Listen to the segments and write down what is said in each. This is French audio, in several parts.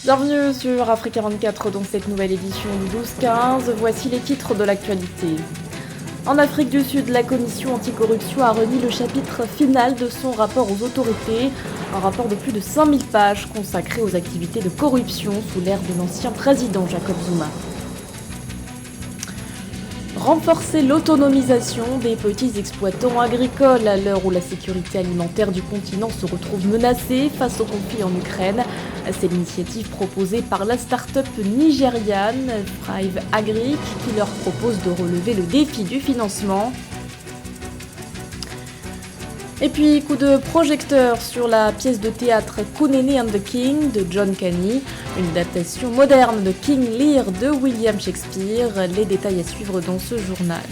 Bienvenue sur Africa 24 dans cette nouvelle édition du 12-15. Voici les titres de l'actualité. En Afrique du Sud, la commission anticorruption a remis le chapitre final de son rapport aux autorités. Un rapport de plus de 5000 pages consacré aux activités de corruption sous l'ère de l'ancien président Jacob Zuma. Renforcer l'autonomisation des petits exploitants agricoles à l'heure où la sécurité alimentaire du continent se retrouve menacée face au conflit en Ukraine. C'est l'initiative proposée par la start-up nigériane Thrive Agric qui leur propose de relever le défi du financement. Et puis, coup de projecteur sur la pièce de théâtre Kunene and the King de John Caney, une adaptation moderne de King Lear de William Shakespeare. Les détails à suivre dans ce journal.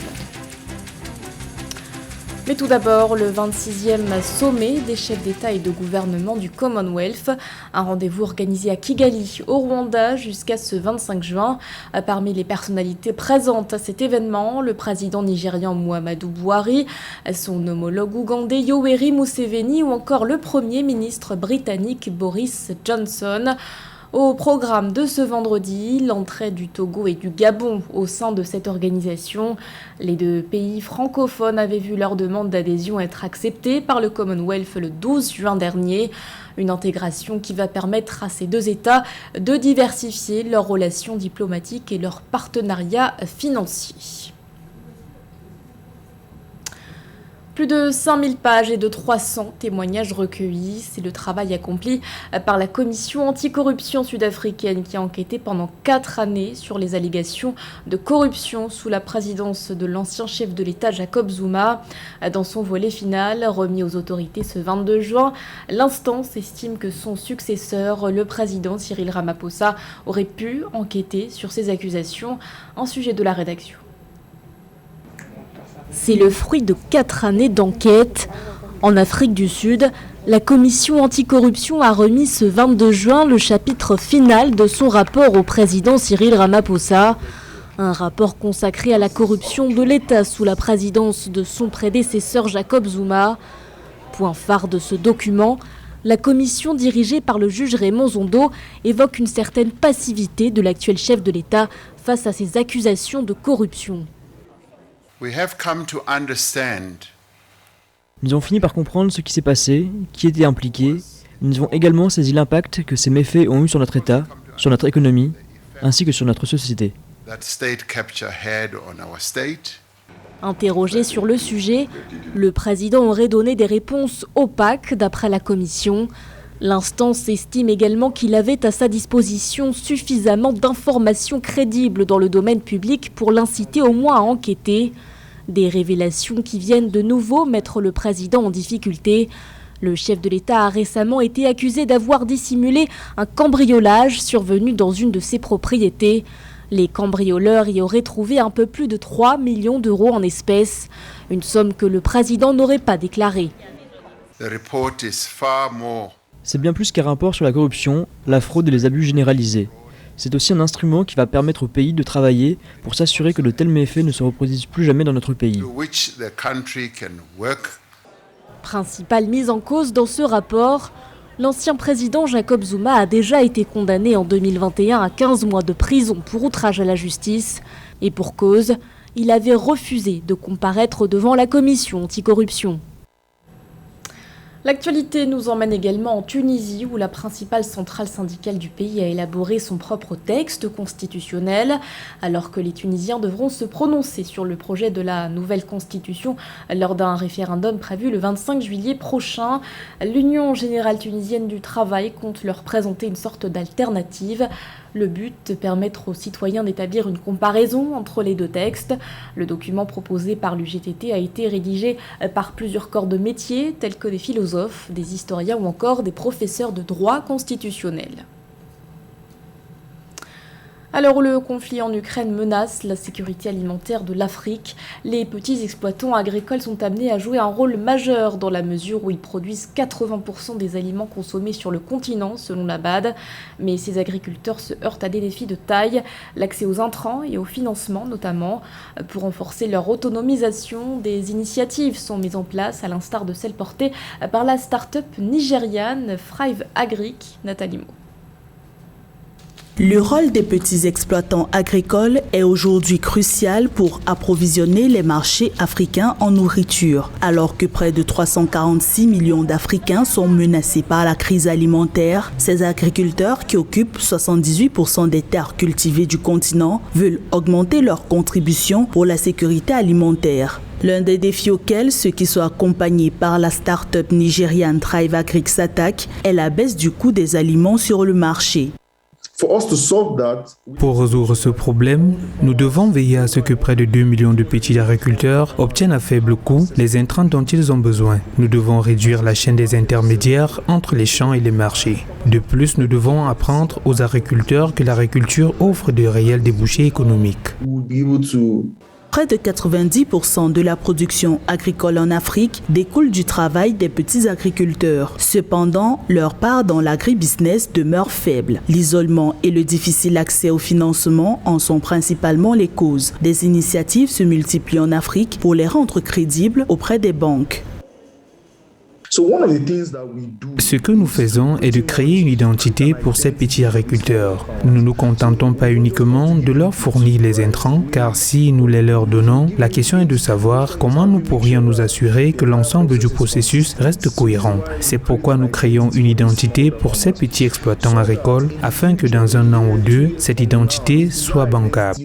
Mais tout d'abord, le 26e sommet des chefs d'État et de gouvernement du Commonwealth, un rendez-vous organisé à Kigali, au Rwanda, jusqu'à ce 25 juin. Parmi les personnalités présentes à cet événement, le président nigérian Muhammadu Buhari, son homologue ougandais Yoweri Museveni ou encore le premier ministre britannique Boris Johnson. Au programme de ce vendredi, l'entrée du Togo et du Gabon au sein de cette organisation. Les deux pays francophones avaient vu leur demande d'adhésion être acceptée par le Commonwealth le 12 juin dernier. Une intégration qui va permettre à ces deux États de diversifier leurs relations diplomatiques et leurs partenariats financiers. Plus de 5000 pages et de 300 témoignages recueillis, c'est le travail accompli par la commission anticorruption sud-africaine qui a enquêté pendant 4 années sur les allégations de corruption sous la présidence de l'ancien chef de l'État Jacob Zuma. Dans son volet final, remis aux autorités ce 22 juin, l'instance estime que son successeur, le président Cyril Ramaphosa, aurait pu enquêter sur ces accusations. Un sujet de la rédaction. C'est le fruit de 4 années d'enquête. En Afrique du Sud, la commission anticorruption a remis ce 22 juin le chapitre final de son rapport au président Cyril Ramaphosa. Un rapport consacré à la corruption de l'État sous la présidence de son prédécesseur Jacob Zuma. Point phare de ce document, la commission dirigée par le juge Raymond Zondo évoque une certaine passivité de l'actuel chef de l'État face à ces accusations de corruption. Nous avons fini par comprendre ce qui s'est passé, qui était impliqué. Nous avons également saisi l'impact que ces méfaits ont eu sur notre État, sur notre économie, ainsi que sur notre société. Interrogé sur le sujet, le président aurait donné des réponses opaques d'après la commission. L'instance estime également qu'il avait à sa disposition suffisamment d'informations crédibles dans le domaine public pour l'inciter au moins à enquêter. Des révélations qui viennent de nouveau mettre le président en difficulté. Le chef de l'État a récemment été accusé d'avoir dissimulé un cambriolage survenu dans une de ses propriétés. Les cambrioleurs y auraient trouvé un peu plus de 3 millions d'euros en espèces, une somme que le président n'aurait pas déclarée. C'est bien plus qu'un rapport sur la corruption, la fraude et les abus généralisés. C'est aussi un instrument qui va permettre au pays de travailler pour s'assurer que de tels méfaits ne se reproduisent plus jamais dans notre pays. Principale mise en cause dans ce rapport, l'ancien président Jacob Zuma a déjà été condamné en 2021 à 15 mois de prison pour outrage à la justice. Et pour cause, il avait refusé de comparaître devant la commission anticorruption. L'actualité nous emmène également en Tunisie où la principale centrale syndicale du pays a élaboré son propre texte constitutionnel. Alors que les Tunisiens devront se prononcer sur le projet de la nouvelle constitution lors d'un référendum prévu le 25 juillet prochain, l'Union générale tunisienne du travail compte leur présenter une sorte d'alternative. Le but, de permettre aux citoyens d'établir une comparaison entre les deux textes. Le document proposé par l'UGTT a été rédigé par plusieurs corps de métier, tels que des philosophes, des historiens ou encore des professeurs de droit constitutionnel. À l'heure où le conflit en Ukraine menace la sécurité alimentaire de l'Afrique, les petits exploitants agricoles sont amenés à jouer un rôle majeur dans la mesure où ils produisent 80% des aliments consommés sur le continent, selon la BAD. Mais ces agriculteurs se heurtent à des défis de taille, l'accès aux intrants et au financement notamment. Pour renforcer leur autonomisation, des initiatives sont mises en place, à l'instar de celles portées par la start-up nigériane Thrive Agric, Nathalie Mo. Le rôle des petits exploitants agricoles est aujourd'hui crucial pour approvisionner les marchés africains en nourriture. Alors que près de 346 millions d'Africains sont menacés par la crise alimentaire, ces agriculteurs qui occupent 78% des terres cultivées du continent veulent augmenter leur contribution pour la sécurité alimentaire. L'un des défis auxquels ceux qui sont accompagnés par la start-up nigériane ThriveAgric s'attaquent est la baisse du coût des aliments sur le marché. Pour résoudre ce problème, nous devons veiller à ce que près de 2 millions de petits agriculteurs obtiennent à faible coût les intrants dont ils ont besoin. Nous devons réduire la chaîne des intermédiaires entre les champs et les marchés. De plus, nous devons apprendre aux agriculteurs que l'agriculture offre de réels débouchés économiques. Près de 90% de la production agricole en Afrique découle du travail des petits agriculteurs. Cependant, leur part dans l'agribusiness demeure faible. L'isolement et le difficile accès au financement en sont principalement les causes. Des initiatives se multiplient en Afrique pour les rendre crédibles auprès des banques. Ce que nous faisons est de créer une identité pour ces petits agriculteurs. Nous ne nous contentons pas uniquement de leur fournir les intrants, car si nous les leur donnons, la question est de savoir comment nous pourrions nous assurer que l'ensemble du processus reste cohérent. C'est pourquoi nous créons une identité pour ces petits exploitants agricoles, afin que dans un an ou deux, cette identité soit bancable.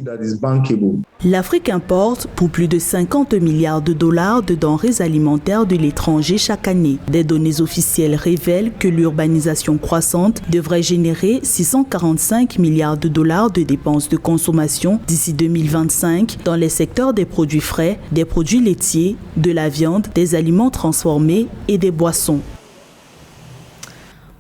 L'Afrique importe pour plus de 50 milliards de dollars de denrées alimentaires de l'étranger chaque année. Des données officielles révèlent que l'urbanisation croissante devrait générer 645 milliards de dollars de dépenses de consommation d'ici 2025 dans les secteurs des produits frais, des produits laitiers, de la viande, des aliments transformés et des boissons.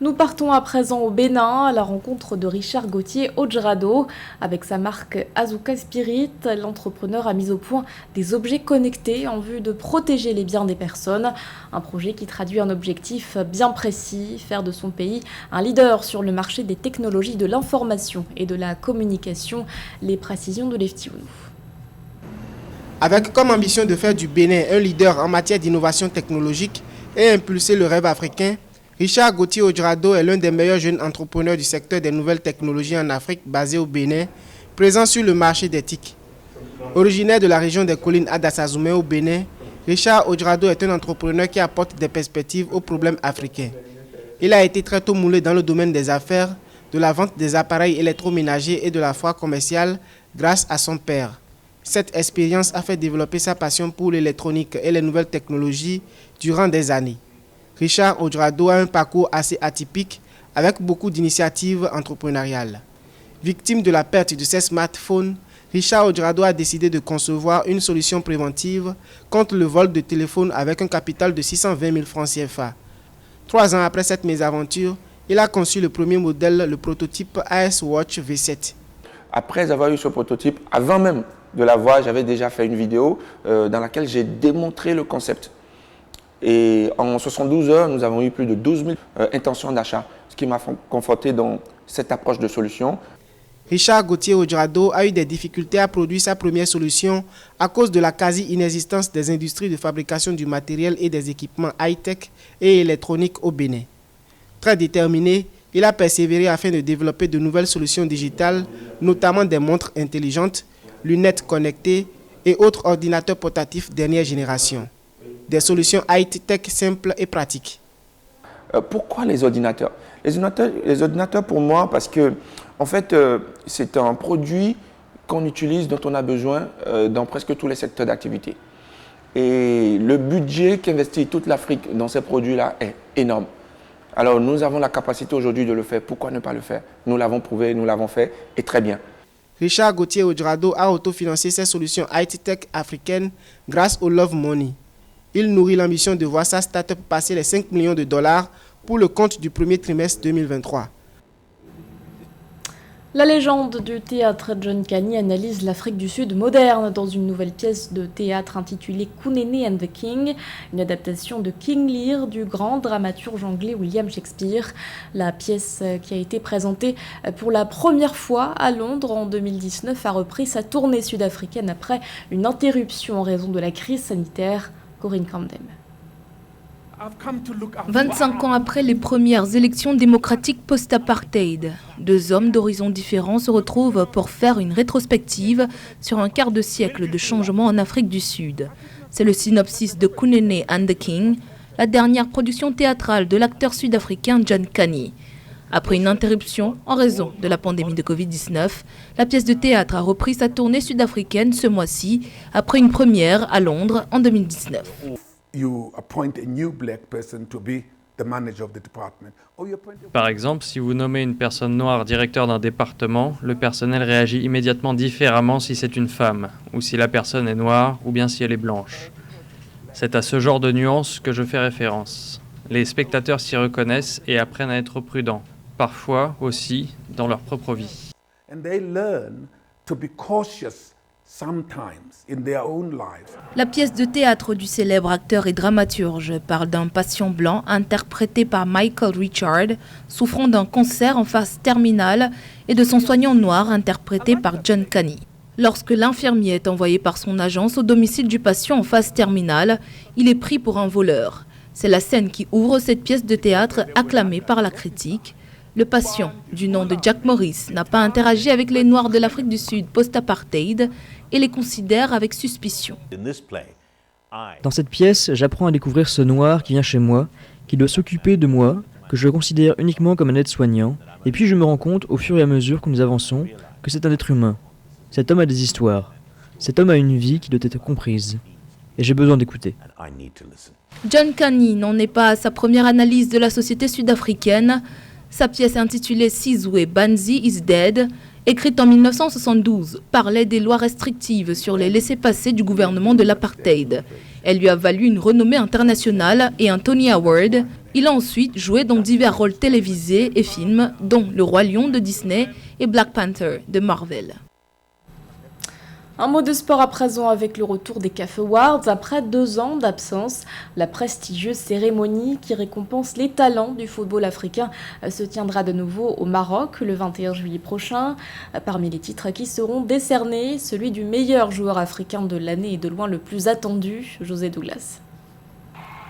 Nous partons à présent au Bénin à la rencontre de Richard Gauthier Ojrado. Avec sa marque Azuka Spirit, l'entrepreneur a mis au point des objets connectés en vue de protéger les biens des personnes. Un projet qui traduit un objectif bien précis, faire de son pays un leader sur le marché des technologies de l'information et de la communication. Les précisions de Lefty Ounou. Avec comme ambition de faire du Bénin un leader en matière d'innovation technologique et impulser le rêve africain, Richard Gauthier Ojrado est l'un des meilleurs jeunes entrepreneurs du secteur des nouvelles technologies en Afrique, basé au Bénin, présent sur le marché des TIC. Originaire de la région des collines Adassazoume au Bénin, Richard Ojrado est un entrepreneur qui apporte des perspectives aux problèmes africains. Il a été très tôt moulé dans le domaine des affaires, de la vente des appareils électroménagers et de la foire commerciale grâce à son père. Cette expérience a fait développer sa passion pour l'électronique et les nouvelles technologies durant des années. Richard Ojrado a un parcours assez atypique avec beaucoup d'initiatives entrepreneuriales. Victime de la perte de ses smartphones, Richard Ojrado a décidé de concevoir une solution préventive contre le vol de téléphone avec un capital de 620 000 francs CFA. 3 ans après cette mésaventure, il a conçu le premier modèle, le prototype AS Watch V7. Après avoir eu ce prototype, avant même de l'avoir, j'avais déjà fait une vidéo dans laquelle j'ai démontré le concept. Et en 72 heures, nous avons eu plus de 12 000 intentions d'achat, ce qui m'a conforté dans cette approche de solution. Richard Gauthier Ojrado a eu des difficultés à produire sa première solution à cause de la quasi-inexistence des industries de fabrication du matériel et des équipements high-tech et électroniques au Bénin. Très déterminé, il a persévéré afin de développer de nouvelles solutions digitales, notamment des montres intelligentes, lunettes connectées et autres ordinateurs portatifs dernière génération. Des solutions high-tech simples et pratiques. Pourquoi les ordinateurs? Les ordinateurs pour moi, parce que en fait, c'est un produit qu'on utilise, dont on a besoin dans presque tous les secteurs d'activité. Et le budget qu'investit toute l'Afrique dans ces produits-là est énorme. Alors nous avons la capacité aujourd'hui de le faire. Pourquoi ne pas le faire? Nous l'avons prouvé, nous l'avons fait et très bien. Richard Gauthier Ojrado a autofinancé ses solutions high-tech africaines grâce au Love Money. Il nourrit l'ambition de voir sa start-up passer les 5 millions de dollars pour le compte du premier trimestre 2023. La légende du théâtre John Kani analyse l'Afrique du Sud moderne dans une nouvelle pièce de théâtre intitulée Kunene and the King, une adaptation de King Lear du grand dramaturge anglais William Shakespeare. La pièce qui a été présentée pour la première fois à Londres en 2019 a repris sa tournée sud-africaine après une interruption en raison de la crise sanitaire. Corinne Camden. 25 ans après les premières élections démocratiques post-apartheid, deux hommes d'horizons différents se retrouvent pour faire une rétrospective sur un quart de siècle de changement en Afrique du Sud. C'est le synopsis de Kunene and the King, la dernière production théâtrale de l'acteur sud-africain John Kani. Après une interruption en raison de la pandémie de Covid-19, la pièce de théâtre a repris sa tournée sud-africaine ce mois-ci, après une première à Londres en 2019. Par exemple, si vous nommez une personne noire directeur d'un département, le personnel réagit immédiatement différemment si c'est une femme, ou si la personne est noire, ou bien si elle est blanche. C'est à ce genre de nuances que je fais référence. Les spectateurs s'y reconnaissent et apprennent à être prudents, parfois aussi dans leur propre vie. La pièce de théâtre du célèbre acteur et dramaturge parle d'un patient blanc interprété par Michael Richard, souffrant d'un cancer en phase terminale, et de son soignant noir interprété par John Kani. Lorsque l'infirmier est envoyé par son agence au domicile du patient en phase terminale, il est pris pour un voleur. C'est la scène qui ouvre cette pièce de théâtre acclamée par la critique. Le patient, du nom de Jack Morris, n'a pas interagi avec les Noirs de l'Afrique du Sud post-apartheid et les considère avec suspicion. Dans cette pièce, j'apprends à découvrir ce noir qui vient chez moi, qui doit s'occuper de moi, que je considère uniquement comme un aide-soignant, et puis je me rends compte, au fur et à mesure que nous avançons, que c'est un être humain. Cet homme a des histoires. Cet homme a une vie qui doit être comprise. Et j'ai besoin d'écouter. John Kani n'en est pas à sa première analyse de la société sud-africaine. Sa pièce intitulée Sizwe Banzi is Dead, écrite en 1972, parlait des lois restrictives sur les laissez-passer du gouvernement de l'apartheid. Elle lui a valu une renommée internationale et un Tony Award. Il a ensuite joué dans divers rôles télévisés et films, dont Le Roi Lion de Disney et Black Panther de Marvel. Un mot de sport à présent avec le retour des CAF Awards. Après 2 ans d'absence, la prestigieuse cérémonie qui récompense les talents du football africain se tiendra de nouveau au Maroc le 21 juillet prochain. Parmi les titres qui seront décernés, celui du meilleur joueur africain de l'année et de loin le plus attendu, José Douglas.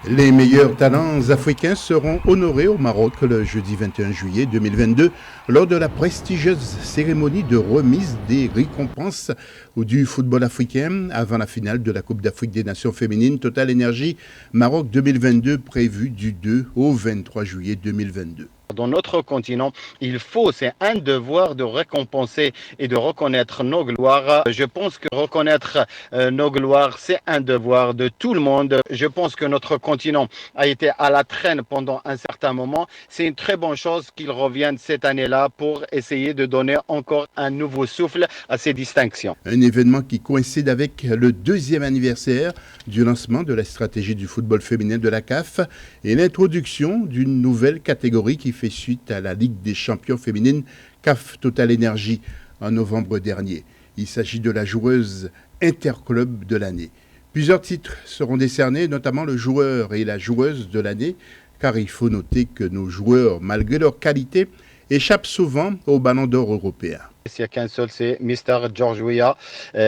Les meilleurs talents africains seront honorés au Maroc le jeudi 21 juillet 2022 lors de la prestigieuse cérémonie de remise des récompenses du football africain avant la finale de la Coupe d'Afrique des Nations féminines Total Energy Maroc 2022 prévue du 2 au 23 juillet 2022. Dans notre continent, c'est un devoir de récompenser et de reconnaître nos gloires. Je pense que reconnaître nos gloires, c'est un devoir de tout le monde. Je pense que notre continent a été à la traîne pendant un certain moment. C'est une très bonne chose qu'il revienne cette année-là pour essayer de donner encore un nouveau souffle à ces distinctions. Un événement qui coïncide avec le 2e anniversaire du lancement de la stratégie du football féminin de la CAF et l'introduction d'une nouvelle catégorie qui fait suite à la Ligue des champions féminines CAF Total Energy en novembre dernier. Il s'agit de la joueuse interclub de l'année. Plusieurs titres seront décernés, notamment le joueur et la joueuse de l'année, car il faut noter que nos joueurs, malgré leur qualité, échappent souvent au ballon d'or européen. Il n'y a qu'un seul, c'est Mr. George Weah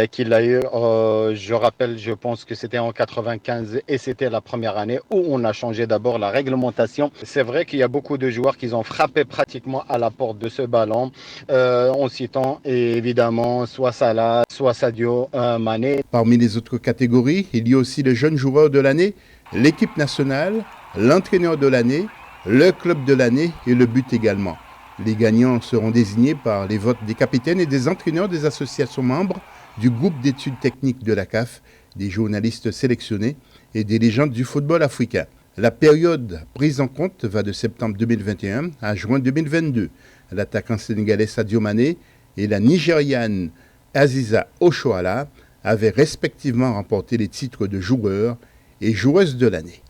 qui l'a eu, je rappelle, je pense que c'était en 95 et c'était la première année où on a changé d'abord la réglementation. C'est vrai qu'il y a beaucoup de joueurs qui ont frappé pratiquement à la porte de ce ballon, en citant évidemment soit Salah, soit Sadio Mané. Parmi les autres catégories, il y a aussi le jeune joueur de l'année, l'équipe nationale, l'entraîneur de l'année, le club de l'année et le but également. Les gagnants seront désignés par les votes des capitaines et des entraîneurs des associations membres du groupe d'études techniques de la CAF, des journalistes sélectionnés et des légendes du football africain. La période prise en compte va de septembre 2021 à juin 2022. L'attaquant sénégalais Sadio Mané et la Nigériane Aziza Oshoala avaient respectivement remporté les titres de joueur et joueuse de l'année.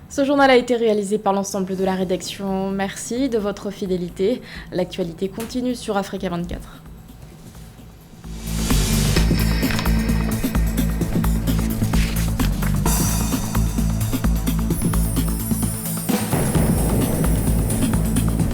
Ce journal a été réalisé par l'ensemble de la rédaction. Merci de votre fidélité. L'actualité continue sur Africa 24.